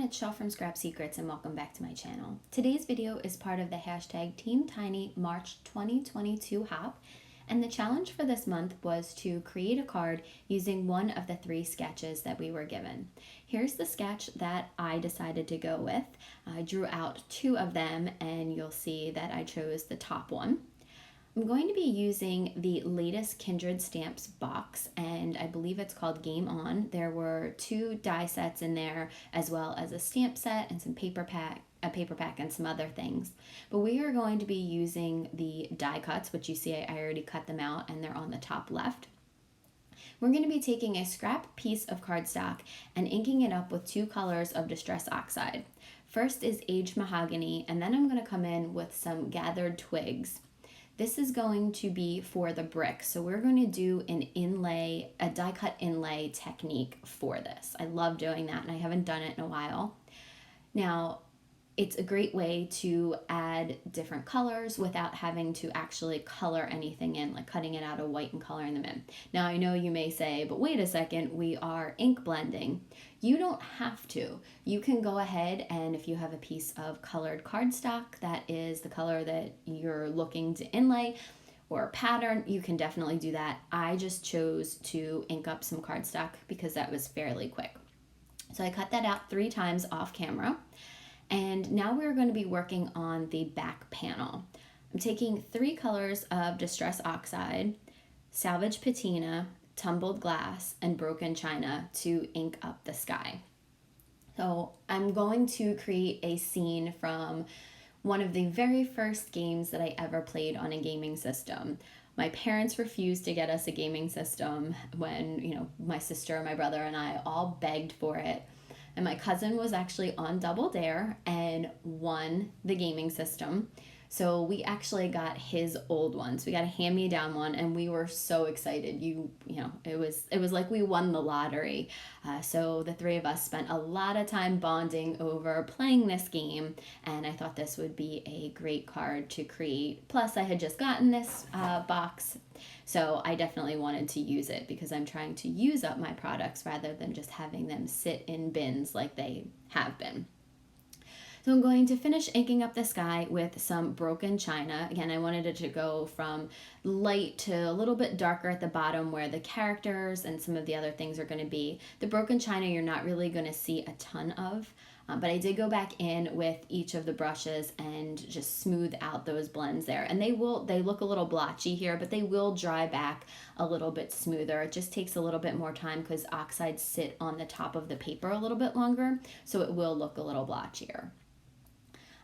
it's Shaw from Scrap Secrets and welcome back to my channel. Today's video is part of the hashtag Team Tiny March 2022 hop, and the challenge for this month was to create a card using one of the 3 sketches that we were given. Here's the sketch that I decided to go with. I drew out 2 of them and you'll see that I chose the top one. I'm going to be using the latest Kindred Stamps box, and I believe it's called Game On. There were 2 die sets in there, as well as a stamp set and some a paper pack and some other things. But we are going to be using the die cuts, which you see I already cut them out and they're on the top left. We're going to be taking a scrap piece of cardstock and inking it up with 2 colors of Distress Oxide. First is Aged Mahogany, and then I'm going to come in with some Gathered Twigs. This is going to be for the brick, so we're going to do an inlay, a die cut inlay technique for this. I love doing that and I haven't done it in a while. Now, it's a great way to add different colors without having to actually color anything in, like cutting it out of white and coloring them in. Now, I know you may say, but wait a second, we are ink blending. You don't have to. You can go ahead and if you have a piece of colored cardstock that is the color that you're looking to inlay or a pattern, you can definitely do that. I just chose to ink up some cardstock because that was fairly quick. So I cut that out 3 times off camera. And now we're going to be working on the back panel. I'm taking 3 colors of Distress Oxide, Salvage Patina, Tumbled Glass, and Broken China to ink up the sky. So I'm going to create a scene from one of the very first games that I ever played on a gaming system. My parents refused to get us a gaming system when, my sister, my brother, and I all begged for it. And my cousin was actually on Double Dare and won the gaming system. So we actually got his old one. So we got a hand-me-down one and we were so excited. It was like we won the lottery. So the 3 of us spent a lot of time bonding over playing this game, and I thought this would be a great card to create. Plus I had just gotten this box, so I definitely wanted to use it because I'm trying to use up my products rather than just having them sit in bins like they have been. So I'm going to finish inking up the sky with some Broken China. Again, I wanted it to go from light to a little bit darker at the bottom where the characters and some of the other things are going to be. The Broken China you're not really going to see a ton of, but I did go back in with each of the brushes and just smooth out those blends there. And they look a little blotchy here, but they will dry back a little bit smoother. It just takes a little bit more time because oxides sit on the top of the paper a little bit longer, so it will look a little blotchier.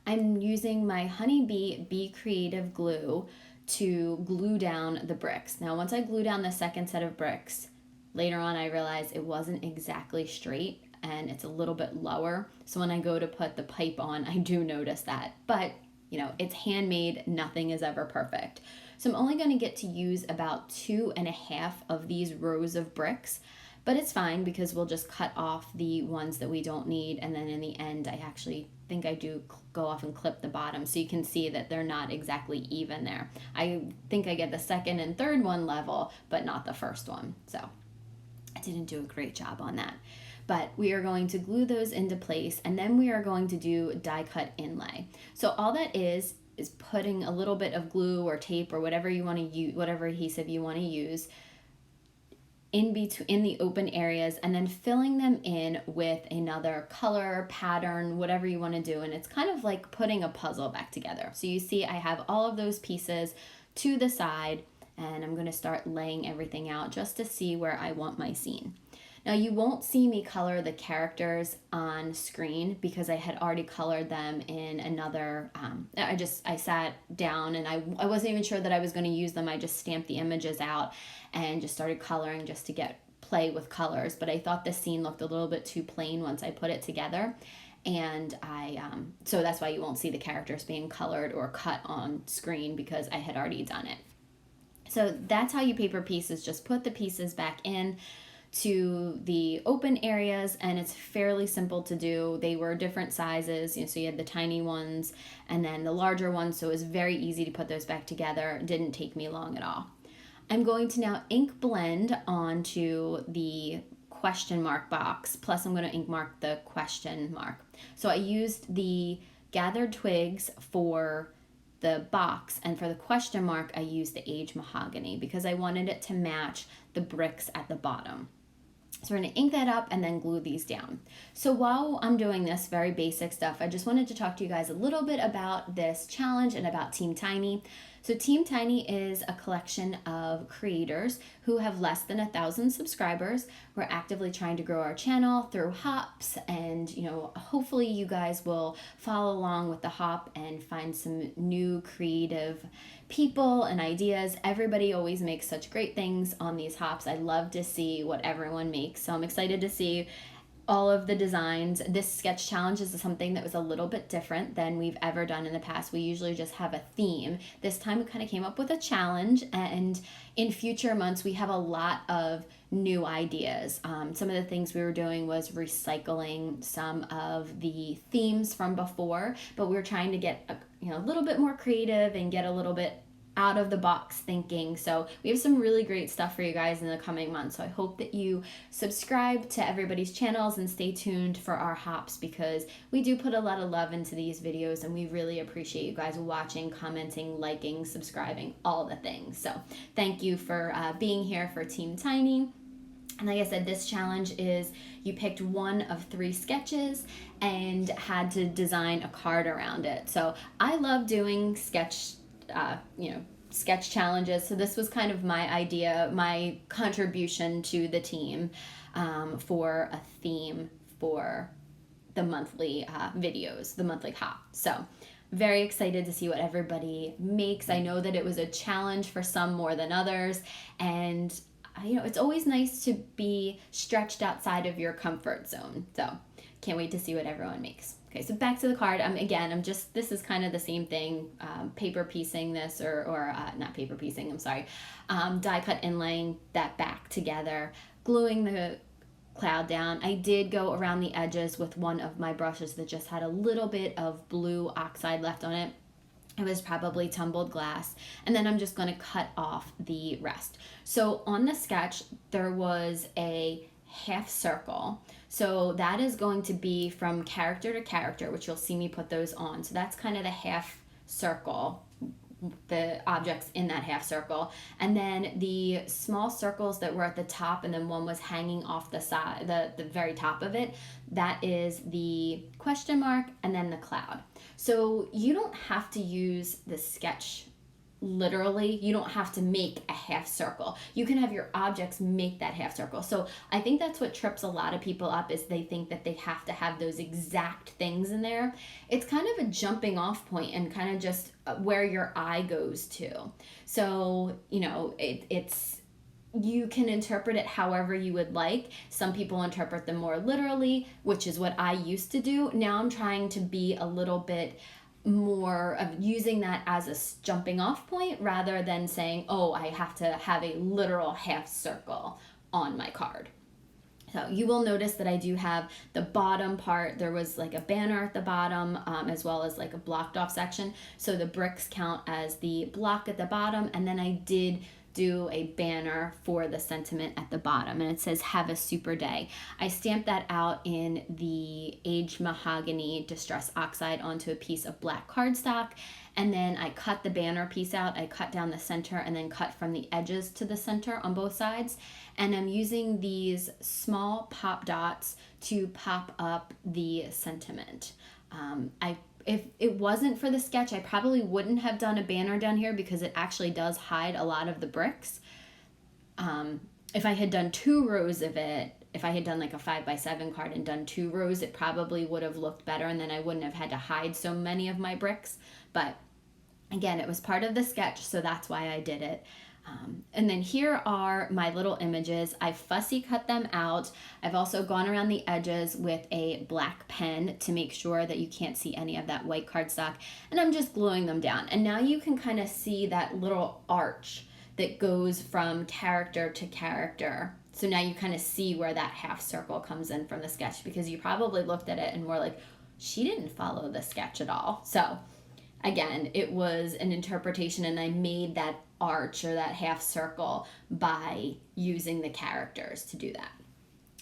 I'm using my Honeybee Be Creative glue to glue down the bricks. Now, once I glue down the second set of bricks, later on I realized it wasn't exactly straight and it's a little bit lower. So when I go to put the pipe on, I do notice that. But, it's handmade, nothing is ever perfect. So I'm only going to get to use about 2.5 of these rows of bricks. But it's fine because we'll just cut off the ones that we don't need, and then in the end I actually think I do go off and clip the bottom so you can see that they're not exactly even there. I think I get the second and third one level, but not the first one. So I didn't do a great job on that. But we are going to glue those into place, and then we are going to do die cut inlay. So all that is putting a little bit of glue or tape or whatever you want to use, whatever adhesive you want to use, in the open areas, and then filling them in with another color, pattern, whatever you want to do. And it's kind of like putting a puzzle back together. So you see I have all of those pieces to the side, and I'm going to start laying everything out just to see where I want my scene. Now you won't see me color the characters on screen because I had already colored them in another, I sat down and I wasn't even sure that I was going to use them. I just stamped the images out and just started coloring just to play with colors. But I thought the scene looked a little bit too plain once I put it together. And so that's why you won't see the characters being colored or cut on screen because I had already done it. So that's how you paper pieces. Just put the pieces back in to the open areas, and it's fairly simple to do. They were different sizes, so you had the tiny ones and then the larger ones, so it was very easy to put those back together. It didn't take me long at all. I'm going to now ink blend onto the question mark box, plus I'm going to ink mark the question mark. So I used the gathered twigs for the box, and for the question mark I used the aged mahogany because I wanted it to match the bricks at the bottom. So we're going to ink that up and then glue these down. So while I'm doing this very basic stuff, I just wanted to talk to you guys a little bit about this challenge and about Team Tiny. So Team Tiny is a collection of creators who have less than 1,000 subscribers. We're actively trying to grow our channel through hops, and hopefully you guys will follow along with the hop and find some new creative people and ideas. Everybody always makes such great things on these hops. I love to see what everyone makes. So I'm excited to see all of the designs. This sketch challenge is something that was a little bit different than we've ever done in the past. We usually just have a theme. This time we kind of came up with a challenge, and in future months we have a lot of new ideas. Some of the things we were doing was recycling some of the themes from before, but we were trying to get a little bit more creative and get a little bit out of the box thinking. So we have some really great stuff for you guys in the coming months. So I hope that you subscribe to everybody's channels and stay tuned for our hops, because we do put a lot of love into these videos and we really appreciate you guys watching, commenting, liking, subscribing, all the things. So thank you for being here for Team Tiny. And like I said, this challenge is you picked one of 3 sketches and had to design a card around it. So I love doing sketch challenges. So this was kind of my idea, my contribution to the team for a theme for the monthly videos, the monthly hop. So very excited to see what everybody makes. I know that it was a challenge for some more than others, and it's always nice to be stretched outside of your comfort zone. So can't wait to see what everyone makes. Okay, so back to the card. This is kind of the same thing, paper piecing this, or not paper piecing, I'm sorry, die cut inlaying that back together, gluing the cloud down. I did go around the edges with one of my brushes that just had a little bit of blue oxide left on it. It was probably tumbled glass, and then I'm just going to cut off the rest. So on the sketch, there was a half circle. So that is going to be from character to character, which you'll see me put those on. So that's kind of the half circle, the objects in that half circle. And then the small circles that were at the top, and then one was hanging off the side, the very top of it, that is the question mark and then the cloud. So you don't have to use the sketch literally. You don't have to make a half circle. You can have your objects make that half circle. So I think that's what trips a lot of people up, is they think that they have to have those exact things in there. It's kind of a jumping off point and kind of just where your eye goes to. So, it's you can interpret it however you would like. Some people interpret them more literally, which is what I used to do. Now I'm trying to be a little bit more of using that as a jumping off point, rather than saying, oh, I have to have a literal half circle on my card. So you will notice that I do have the bottom part. There was like a banner at the bottom, as well as like a blocked off section. So the bricks count as the block at the bottom, and then I did do a banner for the sentiment at the bottom, and it says "Have a super day." I stamped that out in the aged mahogany distress oxide onto a piece of black cardstock, and then I cut the banner piece out. I cut down the center and then cut from the edges to the center on both sides, and I'm using these small pop dots to pop up the sentiment. If it wasn't for the sketch, I probably wouldn't have done a banner down here, because it actually does hide a lot of the bricks. If I had done 2 rows of it, if I had done like a 5x7 card and done 2 rows, it probably would have looked better, and then I wouldn't have had to hide so many of my bricks. But again, it was part of the sketch, so that's why I did it. And then here are my little images. I fussy cut them out. I've also gone around the edges with a black pen to make sure that you can't see any of that white cardstock, and I'm just gluing them down. And now you can kind of see that little arch that goes from character to character. So now you kind of see where that half circle comes in from the sketch, because you probably looked at it and were like, she didn't follow the sketch at all. So again, it was an interpretation, and I made that arch or that half circle by using the characters to do that.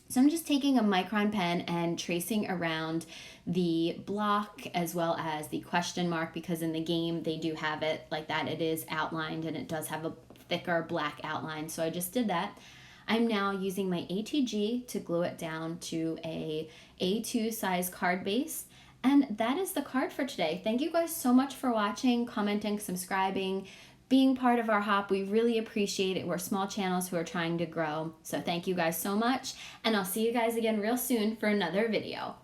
So I'm just taking a micron pen and tracing around the block as well as the question mark, because in the game they do have it like that. It is outlined and it does have a thicker black outline. So I just did that. I'm now using my ATG to glue it down to a A2 size card base. And that is the card for today. Thank you guys so much for watching, commenting, subscribing, being part of our hop. We really appreciate it. We're small channels who are trying to grow. So thank you guys so much. And I'll see you guys again real soon for another video.